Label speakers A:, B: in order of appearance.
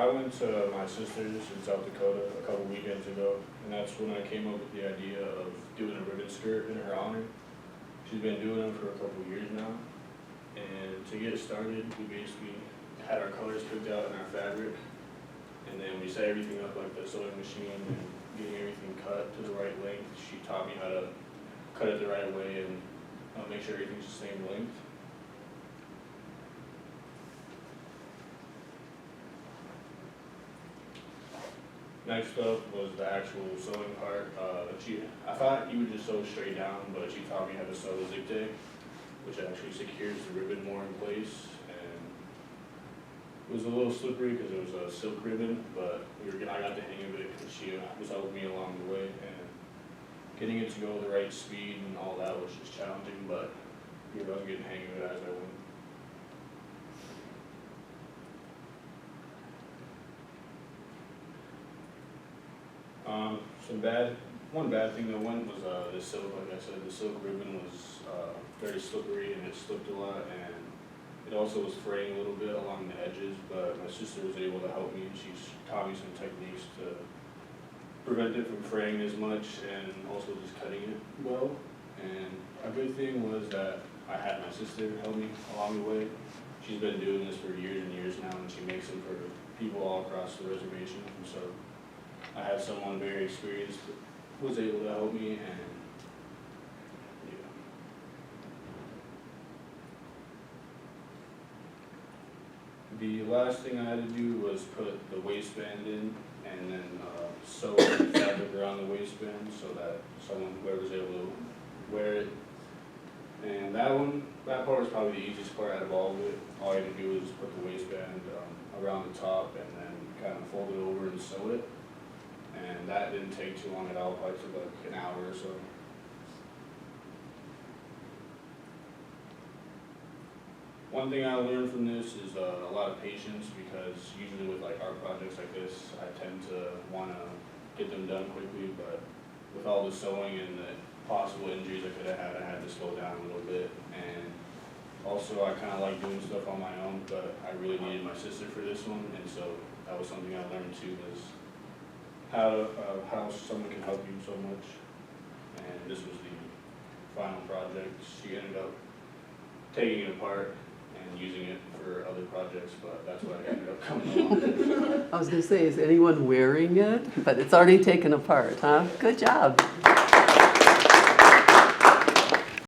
A: I went to my sister's in South Dakota a couple weekends ago, and that's when I came up with the idea of doing a ribbon skirt in her honor. She's been doing them for a couple years now, and to get started, we basically had our colors picked out in our fabric, and then we set everything up like the sewing machine and getting everything cut to the right length. She taught me how to cut it the right way and make sure everything's the same length. Next up was the actual sewing part. I thought you would just sew straight down, but she taught me how to sew the zigzag, which actually secures the ribbon more in place. And it was a little slippery because it was a silk ribbon, but I got the hang of it because she was helping me along the way. And getting it to go the right speed and all that was just challenging, but I was getting the hang of it as I went. One bad thing that went was the silk. Like I said, the silk ribbon was very slippery and it slipped a lot, and it also was fraying a little bit along the edges. But my sister was able to help me, and she taught me some techniques to prevent it from fraying as much, and also just cutting it well. And a good thing was that I had my sister help me along the way. She's been doing this for years and years now, and she makes them for people all across the reservation. And so I had someone very experienced that was able to help me, and yeah. The last thing I had to do was put the waistband in and then sew the fabric around the waistband so that whoever's able to wear it. And that part was probably the easiest part out of all of it. All you had to do was put the waistband around the top and then kind of fold it over and sew it. And that didn't take too long at all, probably took like an hour or so. One thing I learned from this is a lot of patience, because usually with like art projects like this, I tend to want to get them done quickly, but with all the sewing and the possible injuries I could have had, I had to slow down a little bit. And also I kind of like doing stuff on my own, but I really needed my sister for this one, and so that was something I learned too, was how someone can help you so much. And this was the final project. She ended up taking it apart and using it for other projects, but that's what I ended up coming along with.
B: I was going to say, is anyone wearing it? But it's already taken apart, huh? Good job.